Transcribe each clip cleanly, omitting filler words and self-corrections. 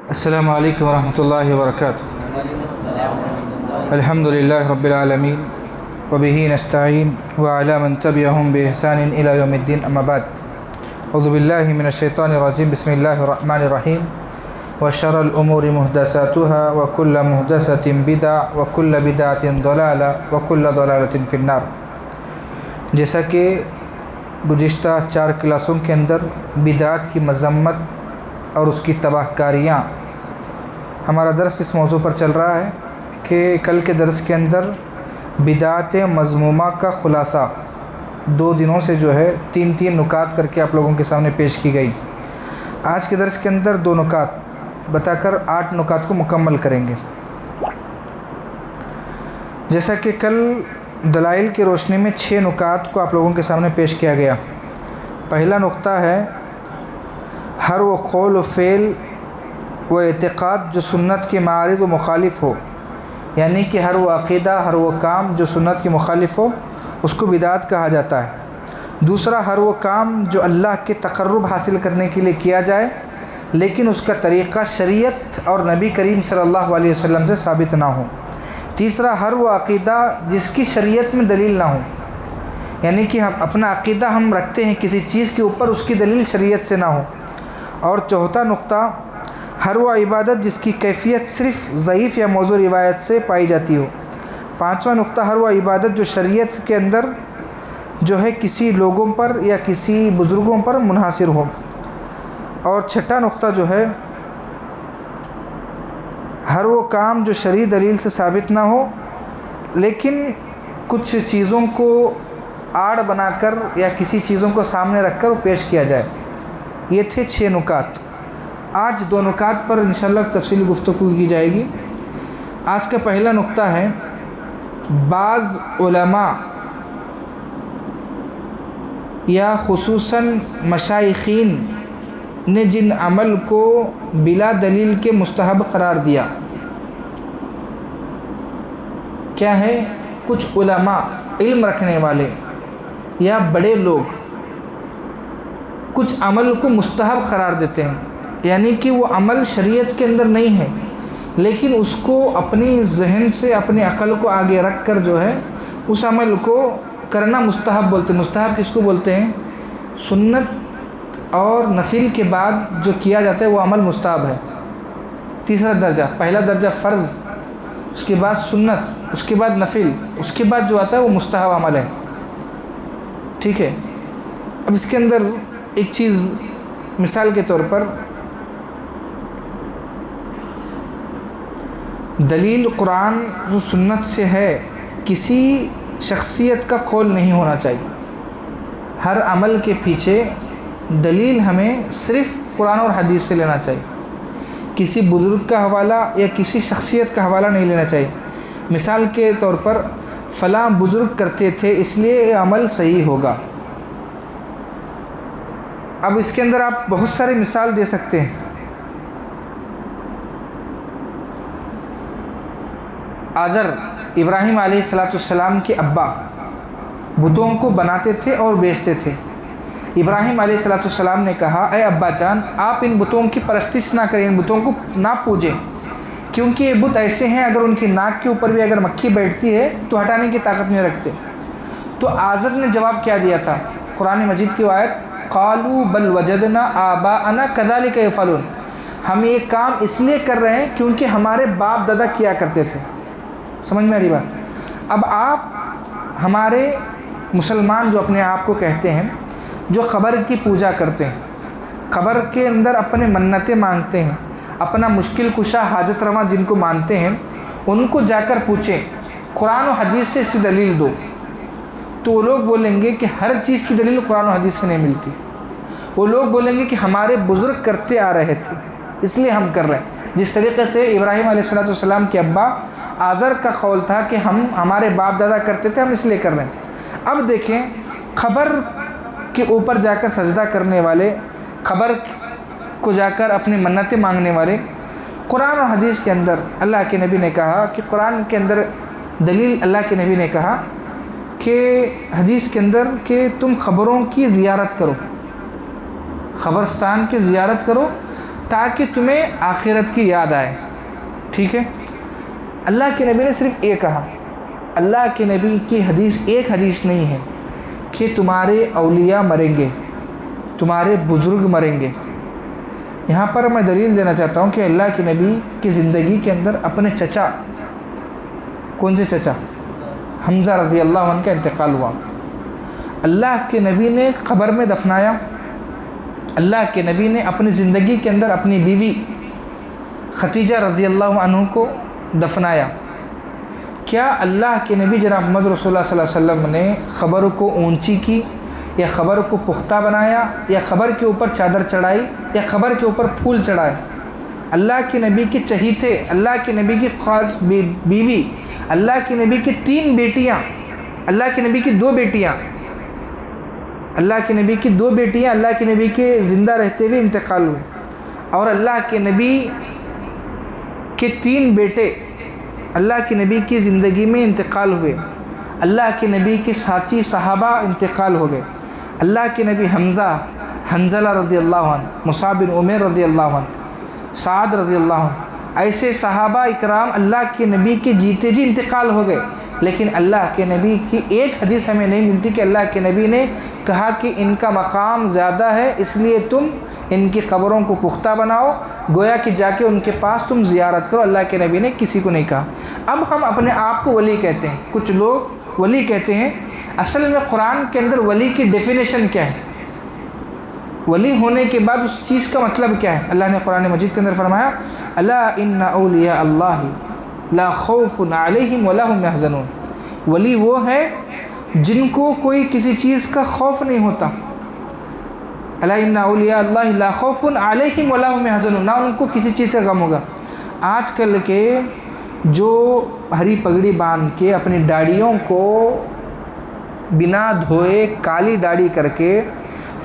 السلام علیکم ورحمۃ اللہ وبرکاتہ۔ الحمد للہ رب العالمین وبہ نستعین وعلی من تبعہم بإحسان الی یوم الدین، اما بعد۔ اعوذ باللہ من الشیطان الرجیم، بسم اللہ الرحمن الرحیم۔ وشر الامور محدثاتها وکل محدثۃ بدعۃ وکل بدعۃ ضلالہ وکل ضلالۃ فی النار۔ جیسا کہ گزشتہ 4 کلاسوں کے اندر بدعات کی مذمت اور اس کی تباہ کاریاں، ہمارا درس اس موضوع پر چل رہا ہے کہ کل کے درس کے اندر بدعات مذمومہ کا خلاصہ 2 دنوں سے جو ہے 3 نکات کر کے آپ لوگوں کے سامنے پیش کی گئی۔ آج کے درس کے اندر 2 نکات بتا کر 8 نکات کو مکمل کریں گے۔ جیسا کہ کل دلائل کی روشنی میں 6 نکات کو آپ لوگوں کے سامنے پیش کیا گیا۔ پہلا نقطہ ہے ہر وہ قول و فعل و اعتقاد جو سنت کے معارض و مخالف ہو، یعنی کہ ہر وہ عقیدہ، ہر وہ کام جو سنت کے مخالف ہو اس کو بدعت کہا جاتا ہے۔ دوسرا، ہر وہ کام جو اللہ کے تقرب حاصل کرنے کے لیے کیا جائے لیکن اس کا طریقہ شریعت اور نبی کریم صلی اللہ علیہ وسلم سے ثابت نہ ہو۔ تیسرا، ہر وہ عقیدہ جس کی شریعت میں دلیل نہ ہو، یعنی کہ ہم اپنا عقیدہ ہم رکھتے ہیں کسی چیز کے اوپر، اس کی دلیل شریعت سے نہ ہو۔ اور چوتھا نقطہ، ہر وہ عبادت جس کی کیفیت صرف ضعیف یا موضوع روایت سے پائی جاتی ہو۔ پانچواں نقطہ، ہر وہ عبادت جو شریعت کے اندر جو ہے کسی لوگوں پر یا کسی بزرگوں پر منحصر ہو۔ اور چھٹا نقطہ جو ہے ہر وہ کام جو شرعی دلیل سے ثابت نہ ہو لیکن کچھ چیزوں کو آڑ بنا کر یا کسی چیزوں کو سامنے رکھ کر وہ پیش کیا جائے۔ یہ تھے 6 نکات۔ آج 2 نکات پر انشاءاللہ تفصیلی گفتگو کی جائے گی۔ آج کا پہلا نقطہ ہے بعض علماء یا خصوصاً مشائخین نے جن عمل کو بلا دلیل کے مستحب قرار دیا۔ کیا ہے؟ کچھ علماء، علم رکھنے والے یا بڑے لوگ کچھ عمل کو مستحب قرار دیتے ہیں، یعنی کہ وہ عمل شریعت کے اندر نہیں ہے لیکن اس کو اپنی ذہن سے، اپنی عقل کو آگے رکھ کر جو ہے اس عمل کو کرنا مستحب بولتے ہیں۔ مستحب کس کو بولتے ہیں؟ سنت اور نفل کے بعد جو کیا جاتا ہے وہ عمل مستحب ہے۔ تیسرا درجہ، پہلا درجہ فرض، اس کے بعد سنت، اس کے بعد نفل، اس کے بعد جو آتا ہے وہ مستحب عمل ہے۔ ٹھیک ہے؟ اب اس کے اندر ایک چیز مثال کے طور پر، دلیل قرآن جو سنت سے ہے، کسی شخصیت کا قول نہیں ہونا چاہیے۔ ہر عمل کے پیچھے دلیل ہمیں صرف قرآن اور حدیث سے لینا چاہیے، کسی بزرگ کا حوالہ یا کسی شخصیت کا حوالہ نہیں لینا چاہیے۔ مثال کے طور پر فلاں بزرگ کرتے تھے اس لیے یہ عمل صحیح ہوگا۔ اب اس کے اندر آپ بہت سارے مثال دے سکتے ہیں۔ آذر ابراہیم علیہ السلام کے ابا بتوں کو بناتے تھے اور بیچتے تھے۔ ابراہیم علیہ السلام نے کہا، اے ابا جان، آپ ان بتوں کی پرستش نہ کریں، ان بتوں کو نہ پوجیں، کیونکہ یہ بت ایسے ہیں اگر ان کی ناک کے اوپر بھی اگر مکھی بیٹھتی ہے تو ہٹانے کی طاقت نہیں رکھتے۔ تو آذر نے جواب کیا دیا تھا؟ قرآن مجید کی آیت، قالوا بل وجدنا آباءنا كذلك يفعلون، ہم یہ کام اس لیے کر رہے ہیں کیونکہ ہمارے باپ دادا کیا کرتے تھے۔ سمجھ میں آ رہی بات؟ اب آپ ہمارے مسلمان جو اپنے آپ کو کہتے ہیں، جو قبر کی پوجا کرتے ہیں، قبر کے اندر اپنے منتیں مانگتے ہیں، اپنا مشکل کشا حاجت رواں جن کو مانتے ہیں، ان کو جا کر پوچھیں قرآن و حدیث سے اسی دلیل دو، تو وہ لوگ بولیں گے کہ ہر چیز کی دلیل قرآن و حدیث سے نہیں ملتی۔ وہ لوگ بولیں گے کہ ہمارے بزرگ کرتے آ رہے تھے اس لیے ہم کر رہے ہیں۔ جس طریقے سے ابراہیم علیہ السلام کے ابا آذر کا قول تھا کہ ہمارے باپ دادا کرتے تھے، ہم اس لیے کر رہے ہیں۔ اب دیکھیں، قبر کے اوپر جا کر سجدہ کرنے والے، قبر کو جا کر اپنی منتیں مانگنے والے، قرآن اور حدیث کے اندر اللہ کے نبی نے کہا کہ قرآن کے اندر دلیل اللہ کے نبی نے کہا کہ حدیث کے اندر کہ تم قبروں کی زیارت کرو، قبرستان کی زیارت کرو تاکہ تمہیں آخرت کی یاد آئے. ٹھیک ہے. اللہ کے نبی نے صرف یہ کہا. اللہ کے نبی کی حدیث ایک حدیث نہیں ہے کہ تمہارے اولیاء مریں گے، تمہارے بزرگ مریں گے. یہاں پر میں دلیل دینا چاہتا ہوں کہ اللہ کے نبی کی زندگی کے اندر اپنے چچا، کون سے چچا؟ حمزہ رضی اللہ عنہ کا انتقال ہوا. اللہ کے نبی نے قبر میں دفنایا. اللہ کے نبی نے اپنی زندگی کے اندر اپنی بیوی خدیجہ رضی اللہ عنہ کو دفنایا. کیا اللہ کے نبی جناب محمد رسول اللہ صلی اللہ علیہ وسلم نے خبر کو اونچی کی، یا خبر کو پختہ بنایا، یا خبر کے اوپر چادر چڑھائی، یا خبر کے اوپر پھول چڑھائے؟ اللہ کے نبی کے چہیتے، اللہ کے نبی کی خاص بیوی، اللہ کے نبی کی 3 بیٹیاں، اللہ کے نبی کی 2 بیٹیاں، اللہ کے نبی کی 2 بیٹیاں اللہ کے نبی کے زندہ رہتے ہوئے انتقال ہوئے، اور اللہ کے نبی کے 3 بیٹے اللہ کے نبی کی زندگی میں انتقال ہوئے. اللہ کے نبی کے ساتھی صحابہ انتقال ہو گئے. اللہ کے نبی حنظلہ رضی اللہ عنہ، مصعب بن عمیر رضی اللہ عنہ، سعد رضی اللہ عنہ، ایسے صحابہ اکرام اللہ کے نبی کے جیتے جی انتقال ہو گئے. لیکن اللہ کے نبی کی ایک حدیث ہمیں نہیں ملتی کہ اللہ کے نبی نے کہا کہ ان کا مقام زیادہ ہے اس لیے تم ان کی قبروں کو پختہ بناؤ، گویا کہ جا کے ان کے پاس تم زیارت کرو. اللہ کے نبی نے کسی کو نہیں کہا. اب ہم اپنے آپ کو ولی کہتے ہیں. کچھ لوگ ولی کہتے ہیں. اصل میں قرآن کے اندر ولی کی ڈیفینیشن کیا ہے؟ ولی ہونے کے بعد اس چیز کا مطلب کیا ہے؟ اللہ نے قرآن مجید کے اندر فرمایا الا ان اولیاء اللہ لا خوف علیہم ولا هم يحزنون. ولی وہ ہے جن کو کوئی کسی چیز کا خوف نہیں ہوتا. الا ان اولیاء اللہ لا خوف علیہم ولا هم يحزنون، نہ ان کو کسی چیز کا غم ہوگا. آج کل کے جو ہری پگڑی باندھ کے اپنی داڑھیوں کو بنا دھوئے کالی داڑھی کر کے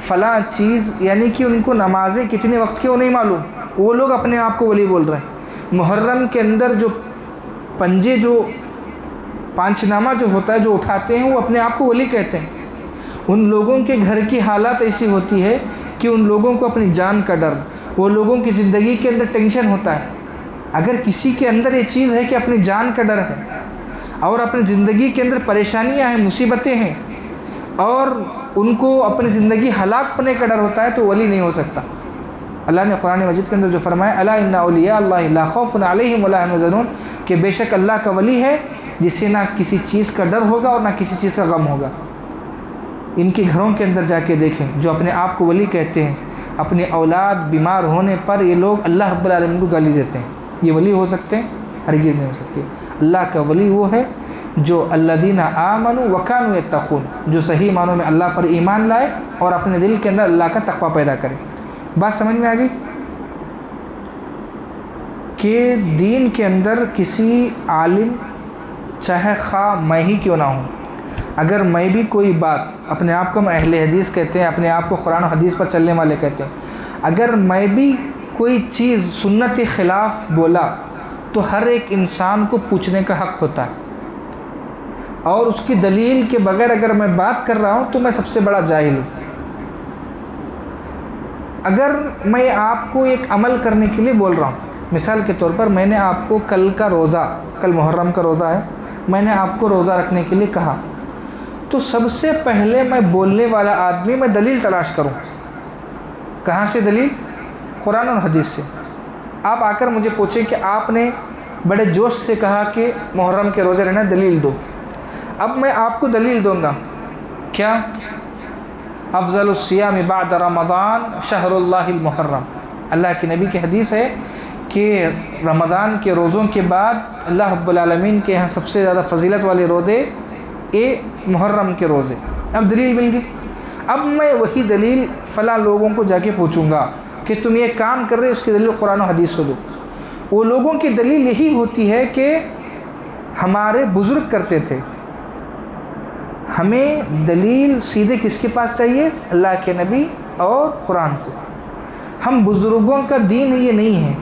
فلاں چیز، یعنی کہ ان کو نمازیں کتنے وقت کی وہ نہیں معلوم، وہ لوگ اپنے آپ کو ولی بول رہے ہیں. محرم کے اندر جو پنجے، جو پانچ نامہ جو ہوتا ہے جو اٹھاتے ہیں، وہ اپنے آپ کو ولی کہتے ہیں. ان لوگوں کے گھر کی حالات ایسی ہوتی ہے کہ ان لوگوں کو اپنی جان کا ڈر، وہ لوگوں کی زندگی کے اندر ٹینشن ہوتا ہے. اگر کسی کے اندر یہ چیز ہے کہ اپنی جان کا ڈر ہے اور اپنی زندگی کے اندر پریشانیاں ہیں، مصیبتیں ہیں، اور ان کو اپنی زندگی ہلاک ہونے کا ڈر ہوتا ہے، تو ولی نہیں ہو سکتا. اللہ نے قرآن مجید کے اندر جو فرمایا الا ان اولیاء اللہ لا خوف علیہم ولا هم يحزنون، کہ بے شک اللہ کا ولی ہے جسے نہ کسی چیز کا ڈر ہوگا اور نہ کسی چیز کا غم ہوگا. ان کے گھروں کے اندر جا کے دیکھیں، جو اپنے آپ کو ولی کہتے ہیں، اپنی اولاد بیمار ہونے پر یہ لوگ اللہ رب العالمین کو گالی دیتے ہیں. یہ ولی ہو سکتے ہیں؟ ہرگز نہیں ہو سکتے. اللہ کا ولی وہ ہے جو الذین آمنوا وکانوا یتقون، جو صحیح معنوں میں اللہ پر ایمان لائے اور اپنے دل کے اندر اللہ کا تقوی پیدا کرے. بات سمجھ میں آ گئی کہ دین کے اندر کسی عالم، چاہے خواہ میں ہی کیوں نہ ہوں، اگر میں بھی کوئی بات، اپنے آپ کو ہم اہل حدیث کہتے ہیں، اپنے آپ کو قرآن و حدیث پر چلنے والے کہتے ہیں، اگر میں بھی کوئی چیز سنت خلاف بولا تو ہر ایک انسان کو پوچھنے کا حق ہوتا ہے، اور اس کی دلیل کے بغیر اگر میں بات کر رہا ہوں تو میں سب سے بڑا جاہل ہوں. اگر میں آپ کو ایک عمل کرنے کے لیے بول رہا ہوں، مثال کے طور پر میں نے آپ کو کل محرم کا روزہ ہے، میں نے آپ کو روزہ رکھنے کے لیے کہا، تو سب سے پہلے میں بولنے والا آدمی میں دلیل تلاش کروں. کہاں سے دلیل؟ قرآن اور حدیث سے. آپ آ کر مجھے پوچھیں کہ آپ نے بڑے جوش سے کہا کہ محرم کے روزے رہنا، دلیل دو. اب میں آپ کو دلیل دوں گا. کیا؟ افضل الصیام بعد رمضان شہر اللہ المحرم. اللہ کے نبی کی حدیث ہے کہ رمضان کے روزوں کے بعد اللہ رب العالمین کے یہاں سب سے زیادہ فضیلت والے روزے محرم کے روزے. اب دلیل مل گئی. اب میں وہی دلیل فلاں لوگوں کو جا کے پوچھوں گا کہ تم یہ کام کر رہے، اس کی دلیل قرآن و حدیث سے دو. وہ لوگوں کی دلیل یہی ہوتی ہے کہ ہمارے بزرگ کرتے تھے. ہمیں دلیل سیدھے کس کے پاس چاہیے؟ اللہ کے نبی اور قرآن سے. ہم بزرگوں کا دین یہ نہیں ہے.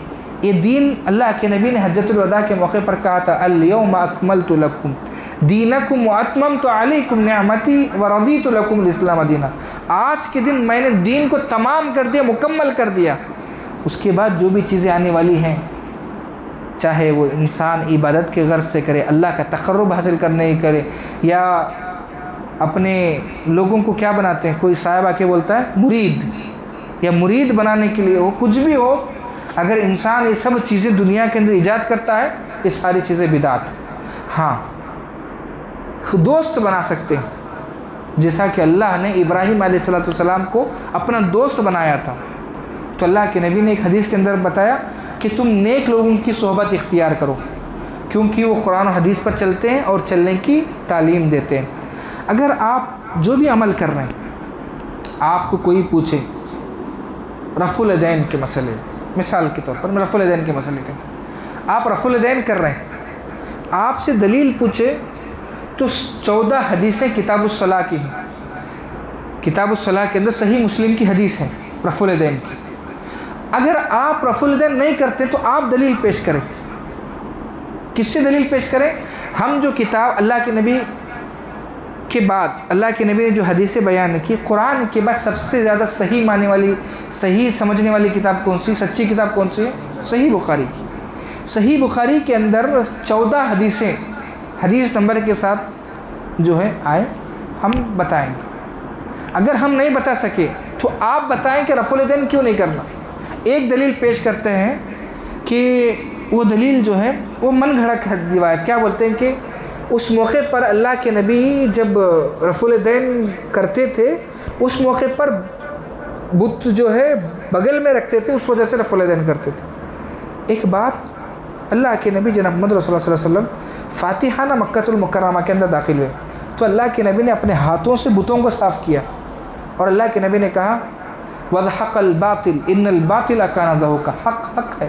یہ دین اللہ کے نبی نے حجۃ الوداع کے موقع پر کہا تھا الیوم اکملت لکم دینکم واتممت علیکم نعمتی ورضیت لکم الاسلام دینا. آج کے دن میں نے دین کو تمام کر دیا، مکمل کر دیا، اس کے بعد جو بھی چیزیں آنے والی ہیں، چاہے وہ انسان عبادت کے غرض سے کرے، اللہ کا تقرب حاصل کرنے کی کرے، یا اپنے لوگوں کو کیا بناتے ہیں، کوئی صاحب آ کے بولتا ہے مرید، یا مرید بنانے کے لیے ہو، کچھ بھی ہو، اگر انسان یہ سب چیزیں دنیا کے اندر ایجاد کرتا ہے، یہ ساری چیزیں بدعت۔ ہاں، دوست بنا سکتے ہیں، جیسا کہ اللہ نے ابراہیم علیہ السلام کو اپنا دوست بنایا تھا، تو اللہ کے نبی نے ایک حدیث کے اندر بتایا کہ تم نیک لوگوں کی صحبت اختیار کرو، کیونکہ وہ قرآن و حدیث پر چلتے ہیں اور چلنے کی تعلیم دیتے ہیں۔ اگر آپ جو بھی عمل کر رہے ہیں، آپ کو کوئی پوچھے رفع الیدین کے مسئلے، مثال کے طور پر میں رفع الیدین کے مسئلے کہتا ہوں، آپ رفع الیدین کر رہے ہیں، آپ سے دلیل پوچھے تو 14 حدیثیں کتاب الصلاح کی ہیں، کتاب الصلاح کے اندر صحیح مسلم کی حدیث ہے رفع الیدین کی۔ اگر آپ رفع الیدین نہیں کرتے تو آپ دلیل پیش کریں، کس سے دلیل پیش کریں؟ ہم جو کتاب اللہ کے نبی کے بعد، اللہ کے نبی نے جو حدیثیں بیان کی، قرآن کے بعد سب سے زیادہ صحیح ماننے والی، صحیح سمجھنے والی کتاب کون سی، سچی کتاب کون سی ہے؟ صحیح بخاری کی۔ صحیح بخاری کے اندر 14 حدیثیں حدیث نمبر کے ساتھ جو ہے آئے، ہم بتائیں گے۔ اگر ہم نہیں بتا سکے تو آپ بتائیں کہ رفع الیدین کیوں نہیں کرنا۔ ایک دلیل پیش کرتے ہیں کہ وہ دلیل جو ہے وہ من گھڑت روایت، کیا بولتے ہیں کہ اس موقع پر اللہ کے نبی جب رفع الیدین کرتے تھے، اس موقع پر بت جو ہے بغل میں رکھتے تھے، اس وجہ سے رفع الیدین کرتے تھے۔ ایک بات، اللہ کے نبی جناب محمد رسول اللہ صلی اللہ علیہ وسلم فاتحانہ مکۃ المکرمہ کے اندر داخل ہوئے تو اللہ کے نبی نے اپنے ہاتھوں سے بتوں کو صاف کیا، اور اللہ کے نبی نے کہا وَضْحَقَ الْبَاطِلِ إِنَّ الْبَاطِلَ كَانَ زَهُوقًا، حق حق ہے،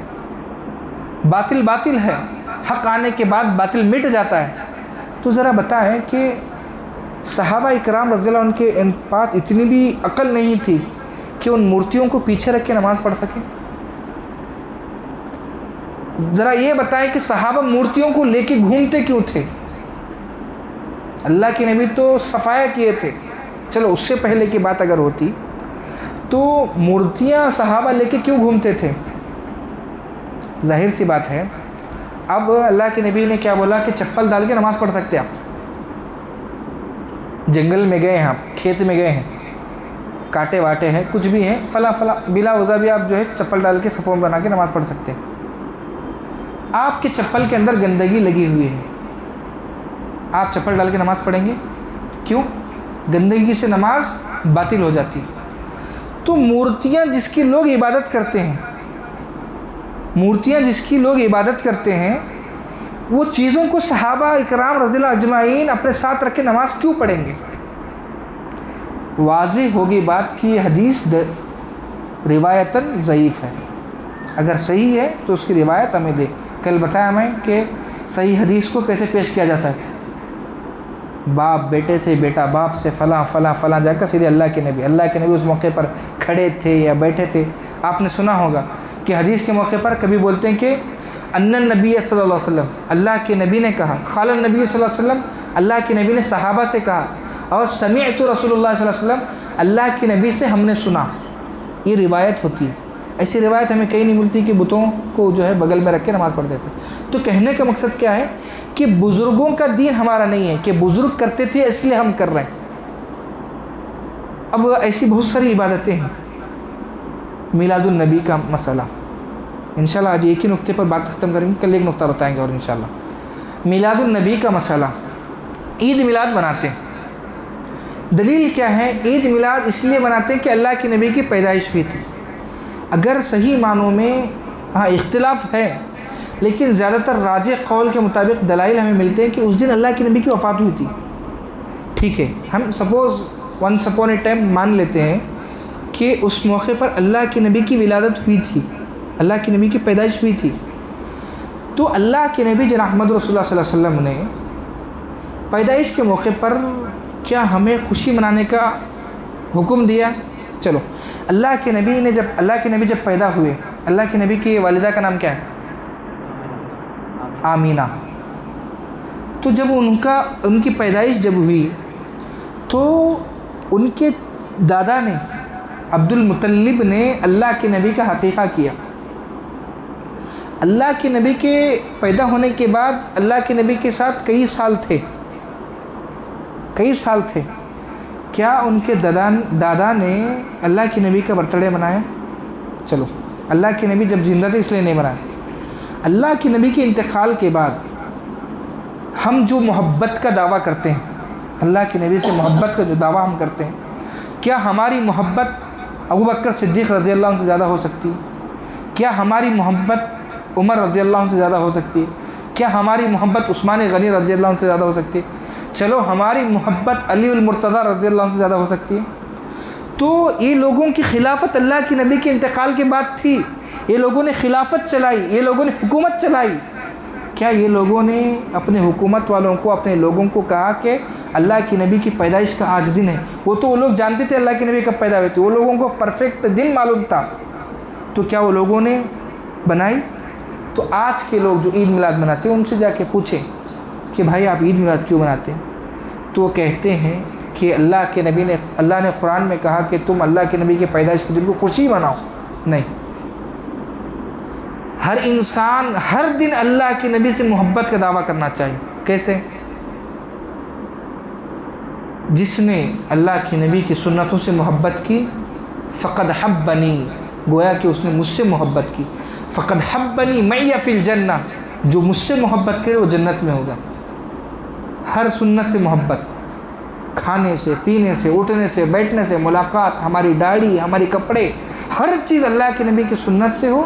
باطل باطل ہے، حق آنے کے بعد باطل مٹ جاتا ہے۔ تو ذرا بتائیں کہ صحابہ اکرام رضی اللہ عنہ کے ان پاس اتنی بھی عقل نہیں تھی کہ ان مورتیوں کو پیچھے رکھ کے نماز پڑھ سکیں؟ ذرا یہ بتائیں کہ صحابہ مورتیوں کو لے کے گھومتے کیوں تھے؟ اللہ کے نبی تو صفایا کیے تھے، چلو اس سے پہلے کی بات اگر ہوتی تو مورتیاں صحابہ لے کے کیوں گھومتے تھے؟ ظاہر سی بات ہے، اب اللہ کے نبی نے کیا بولا کہ چپل ڈال کے نماز پڑھ سکتے آپ، جنگل میں گئے ہیں، آپ کھیت میں گئے ہیں، کاٹے واٹے ہیں، کچھ بھی ہیں، فلاں فلاں بلا وضع بھی آپ جو ہے چپل ڈال کے صفوں بنا کے نماز پڑھ سکتے ہیں۔ آپ کے چپل کے اندر گندگی لگی ہوئی ہے، آپ چپل ڈال کے نماز پڑھیں گے؟ کیوں؟ گندگی سے نماز باطل ہو جاتی۔ تو مورتیاں جس کی لوگ عبادت کرتے ہیں، مورتیاں جس کی لوگ عبادت کرتے ہیں، وہ چیزوں کو صحابہ اکرام رضی اللہ اجمعین اپنے ساتھ رکھ کے نماز کیوں پڑھیں گے؟ واضح ہوگی بات کہ یہ حدیث روایتاً ضعیف ہے، اگر صحیح ہے تو اس کی روایت ہمیں دے۔ کل بتایا میں کہ صحیح حدیث کو کیسے پیش کیا جاتا ہے، باپ بیٹے سے، بیٹا باپ سے، فلاں فلاں فلاں جا کر سیدھے اللہ کے نبی اس موقع پر کھڑے تھے یا بیٹھے تھے۔ آپ نے سنا ہوگا کہ حدیث کے موقع پر کبھی بولتے ہیں کہ ان النبی صلی اللہ علیہ وسلم، اللہ کے نبی نے کہا، قال النبی صلی اللہ علیہ وسلم، اللہ کے نبی نے صحابہ سے کہا، اور سمعت رسول اللہ صلی اللہ علیہ وسلم، اللہ کے نبی سے ہم نے سنا، یہ روایت ہوتی ہے۔ ایسی روایت ہمیں کہیں نہیں ملتی کہ بتوں کو جو ہے بغل میں رکھ کے نماز پڑھتے تھے۔ تو کہنے کا مقصد کیا ہے کہ بزرگوں کا دین ہمارا نہیں ہے کہ بزرگ کرتے تھے اس لیے ہم کر رہے ہیں۔ اب ایسی بہت ساری عبادتیں ہیں۔ میلاد النبی کا مسئلہ، انشاءاللہ آج ایک ہی نقطے پر بات ختم کریں گے، کل ایک نقطہ بتائیں گے اور انشاءاللہ۔ میلاد النبی کا مسئلہ، عید میلاد مناتے ہیں، دلیل کیا ہے؟ عید میلاد اس لیے مناتے ہیں کہ اللہ کے نبی کی پیدائش ہوئی تھی۔ اگر صحیح معنوں میں ہاں اختلاف ہے، لیکن زیادہ تر راجح قول کے مطابق دلائل ہمیں ملتے ہیں کہ اس دن اللہ کے نبی کی وفات ہوئی تھی۔ ٹھیک ہے، ہم suppose once upon a time مان لیتے ہیں کہ اس موقع پر اللہ کے نبی کی ولادت ہوئی تھی، اللہ کے نبی کی پیدائش ہوئی تھی، تو اللہ کے نبی جناب محمد رسول اللہ صلی اللہ علیہ وسلم نے پیدائش کے موقع پر کیا ہمیں خوشی منانے کا حکم دیا؟ چلو، اللہ کے نبی جب پیدا ہوئے، اللہ کے نبی کی والدہ کا نام کیا ہے؟ آمینہ۔ تو جب ان کی پیدائش جب ہوئی تو ان کے دادا نے، عبد المطلب نے اللہ کے نبی کا عقیقہ کیا۔ اللہ کے نبی کے پیدا ہونے کے بعد اللہ کے نبی کے ساتھ کئی سال تھے. کیا ان کے دادا نے اللہ کے نبی کا برتھ ڈے منایا؟ چلو، اللہ کے نبی جب زندہ تھے اس لیے نہیں منایا. اللہ کے نبی کے انتقال کے بعد ہم جو محبت کا دعویٰ کرتے ہیں، اللہ کے نبی سے محبت کا جو دعویٰ ہم کرتے ہیں، کیا ہماری محبت ابوبکر صدیق رضی اللہ عنہ سے زیادہ ہو سکتی ہے؟ کیا ہماری محبت عمر رضی اللہ عنہ سے زیادہ ہو سکتی ہے؟ کیا ہماری محبت عثمان غنی رضی اللہ عنہ سے زیادہ ہو سکتی ہے؟ چلو، ہماری محبت علی المرتضیٰ رضی اللہ عنہ سے زیادہ ہو سکتی ہے؟ تو یہ لوگوں کی خلافت اللہ کے نبی کے انتقال کے بعد تھی. یہ لوگوں نے خلافت چلائی، یہ لوگوں نے حکومت چلائی. کیا یہ لوگوں نے اپنے حکومت والوں کو، اپنے لوگوں کو کہا کہ اللہ کے نبی کی پیدائش کا آج دن ہے؟ وہ تو وہ لوگ جانتے تھے اللہ کے نبی کب پیدا ہوئے تھے، وہ لوگوں کو پرفیکٹ دن معلوم تھا. تو کیا وہ لوگوں نے بنائی؟ تو آج کے لوگ جو عید میلاد مناتے ہیں ان سے جا کے پوچھیں کہ بھائی آپ عید میلاد کیوں مناتے ہیں؟ تو وہ کہتے ہیں کہ اللہ نے قرآن میں کہا کہ تم اللہ کے نبی کے پیدائش کے دن کو خوشی مناؤ. نہیں، ہر انسان ہر دن اللہ کے نبی سے محبت کا دعویٰ کرنا چاہیے. کیسے؟ جس نے اللہ کے نبی کی سنتوں سے محبت کی فقد حبنی، گویا کہ اس نے مجھ سے محبت کی. فقد حبنی معی فی الجنہ، جو مجھ سے محبت کرے وہ جنت میں ہوگا. ہر سنت سے محبت، کھانے سے، پینے سے، اٹھنے سے، بیٹھنے سے، ملاقات، ہماری داڑھی، ہماری کپڑے، ہر چیز اللہ کے نبی کی سنت سے ہو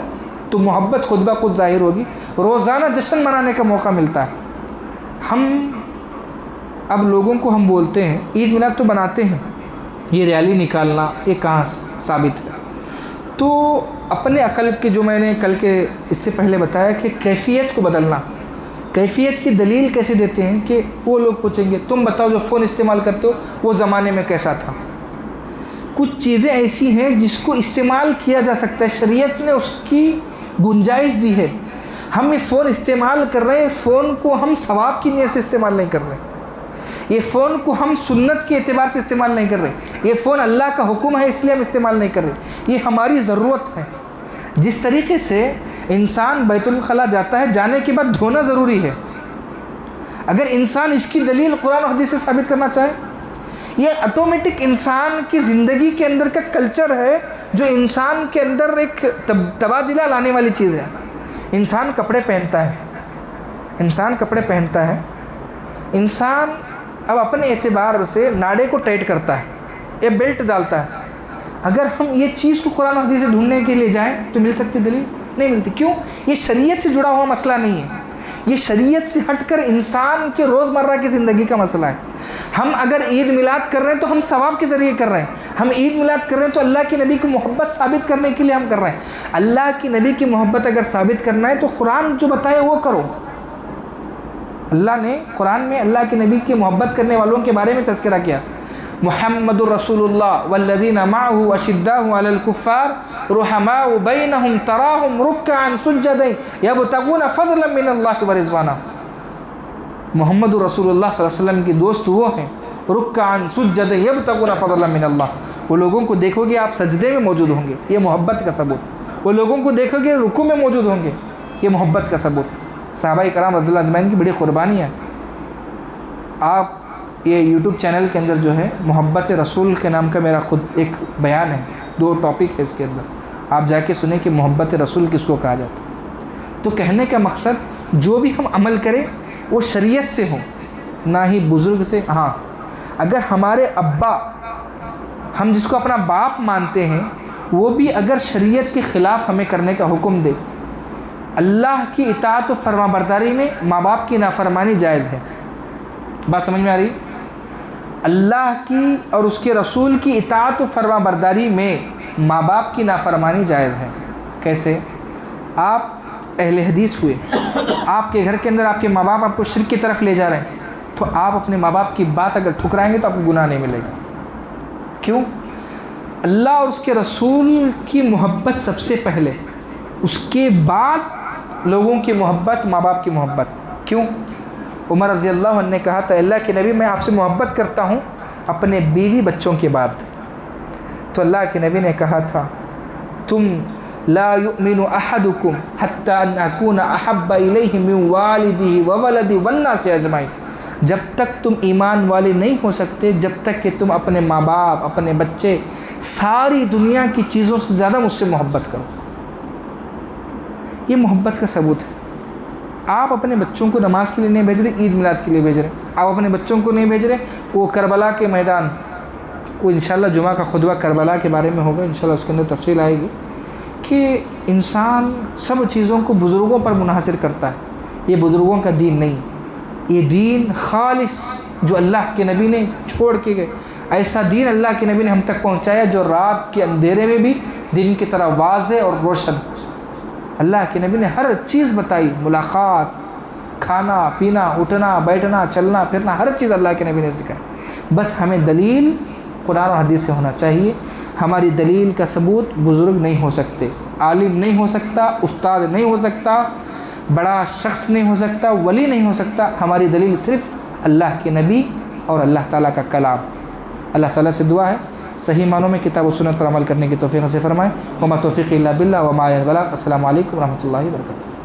تو محبت خود بخود ظاہر ہوگی. روزانہ جشن منانے کا موقع ملتا ہے. اب لوگوں کو ہم بولتے ہیں عید میلاد تو بناتے ہیں، یہ ریلی نکالنا یہ کہاں ثابت ہے؟ تو اپنے عقل کے جو میں نے کل کے اس سے پہلے بتایا کہ کیفیت کو بدلنا، کیفیت کی دلیل کیسے دیتے ہیں کہ وہ لوگ پوچھیں گے تم بتاؤ جو فون استعمال کرتے ہو وہ زمانے میں کیسا تھا. کچھ چیزیں ایسی ہیں جس کو استعمال کیا جا سکتا ہے، شریعت نے اس کی گنجائش دی ہے. ہم یہ فون استعمال کر رہے ہیں، فون کو ہم ثواب کی نیت سے استعمال نہیں کر رہے، یہ فون کو ہم سنت کے اعتبار سے استعمال نہیں کر رہے، یہ فون اللہ کا حکم ہے اس لیے ہم استعمال نہیں کر رہے، یہ ہماری ضرورت ہے. جس طریقے سے انسان بیت الخلاء جاتا ہے، جانے کے بعد دھونا ضروری ہے. اگر انسان اس کی دلیل قرآن و حدیث سے ثابت کرنا چاہے، یہ آٹومیٹک انسان کی زندگی کے اندر کا کلچر ہے جو انسان کے اندر ایک تبادلہ لانے والی چیز ہے. انسان کپڑے پہنتا ہے، انسان اب اپنے اعتبار سے ناڑے کو ٹائٹ کرتا ہے یا بیلٹ ڈالتا ہے. اگر ہم یہ چیز کو قرآن و حدیث سے ڈھونڈنے کے لیے جائیں تو مل سکتی دلیل؟ نہیں ملتی. کیوں؟ یہ شریعت سے جڑا ہوا مسئلہ نہیں ہے، یہ شریعت سے ہٹ کر انسان کے روزمرہ کی زندگی کا مسئلہ ہے. ہم اگر عید میلاد کر رہے ہیں تو ہم ثواب کے ذریعے کر رہے ہیں. ہم عید میلاد کر رہے ہیں تو اللہ کی نبی کی محبت ثابت کرنے کے لیے ہم کر رہے ہیں. اللہ کی نبی کی محبت اگر ثابت کرنا ہے تو قرآن جو بتائے وہ کرو. اللہ نے قرآن میں اللہ کے نبی کی محبت کرنے والوں کے بارے میں تذکرہ کیا. محمد رسول اللہ والذین معہ اشداء علی الکفار رحماء بینہم تراہم رکعا سجدا یبتغون فضلا من اللہ ورضوانا. محمد رسول اللہ صلی اللہ علیہ وسلم کے دوست وہ ہیں رکعا سجدا یبتغون فضلا من اللہ. وہ لوگوں کو دیکھو گے آپ سجدے میں موجود ہوں گے، یہ محبت کا ثبوت. وہ لوگوں کو دیکھو گے رکوع میں موجود ہوں گے، یہ محبت کا ثبوت. صحابہ کرام رضی اللہ اجمعین کی بڑی قربانی ہے. آپ یہ یوٹیوب چینل کے اندر جو ہے محبت رسول کے نام کا میرا خود ایک بیان ہے، 2 ٹاپک ہے اس کے اندر، آپ جا کے سنیں کہ محبت رسول کس کو کہا جاتا ہے. تو کہنے کا مقصد جو بھی ہم عمل کریں وہ شریعت سے ہو، نہ ہی بزرگ سے. ہاں اگر ہمارے ابا، ہم جس کو اپنا باپ مانتے ہیں، وہ بھی اگر شریعت کے خلاف ہمیں کرنے کا حکم دے، اللہ کی اطاعت و فرما برداری میں ماں باپ کی نافرمانی جائز ہے. بات سمجھ میں آ رہی؟ اللہ کی اور اس کے رسول کی اطاعت و فرما برداری میں ماں باپ کی نافرمانی جائز ہے. کیسے؟ آپ اہل حدیث ہوئے، آپ کے گھر کے اندر آپ کے ماں باپ آپ کو شرک کی طرف لے جا رہے ہیں، تو آپ اپنے ماں باپ کی بات اگر ٹھکرائیں گے تو آپ کو گناہ نہیں ملے گا. کیوں؟ اللہ اور اس کے رسول کی محبت سب سے پہلے، اس کے بعد لوگوں کی محبت، ماں باپ کی محبت. کیوں؟ عمر رضی اللہ عنہ نے کہا تھا اللہ کے نبی میں آپ سے محبت کرتا ہوں اپنے بیوی بچوں کے بعد. تو اللہ کے نبی نے کہا تھا تم لا یؤمن احدکم حتی ان اکون احب الیہ من والدہ وولدہ والناس اجمعین، جب تک تم ایمان والے نہیں ہو سکتے جب تک کہ تم اپنے ماں باپ، اپنے بچے، ساری دنیا کی چیزوں سے زیادہ مجھ سے محبت کرو۔ یہ محبت کا ثبوت ہے۔ آپ اپنے بچوں کو نماز کے لیے نہیں بھیج رہے، عید میلاد کے لیے بھیج رہے ہیں۔ آپ اپنے بچوں کو نہیں بھیج رہے وہ کربلا کے میدان، وہ انشاءاللہ جمعہ کا خطبہ کربلا کے بارے میں ہوگا، انشاءاللہ اس کے اندر تفصیل آئے گی کہ انسان سب چیزوں کو بزرگوں پر منحصر کرتا ہے۔ یہ بزرگوں کا دین نہیں، یہ دین خالص جو اللہ کے نبی نے چھوڑ کے گئے، ایسا دین اللہ کے نبی نے ہم تک پہنچایا جو رات کے اندھیرے میں بھی دن کی طرح واضح اور روشن۔ اللہ کے نبی نے ہر چیز بتائی، ملاقات، کھانا پینا، اٹھنا بیٹھنا، چلنا پھرنا، ہر چیز اللہ کے نبی نے سکھائی۔ بس ہمیں دلیل قرآن و حدیث سے ہونا چاہیے۔ ہماری دلیل کا ثبوت بزرگ نہیں ہو سکتے، عالم نہیں ہو سکتا، استاد نہیں ہو سکتا، بڑا شخص نہیں ہو سکتا، ولی نہیں ہو سکتا۔ ہماری دلیل صرف اللہ کے نبی اور اللہ تعالیٰ کا کلام۔ اللہ تعالیٰ سے دعا ہے صحیح معنوں میں کتاب و سنت پر عمل کرنے کی توفیق سے فرمائے۔ وما توفیق الا باللہ وما علینا البلاغ۔ السلام علیکم ورحمۃ اللہ وبرکاتہ۔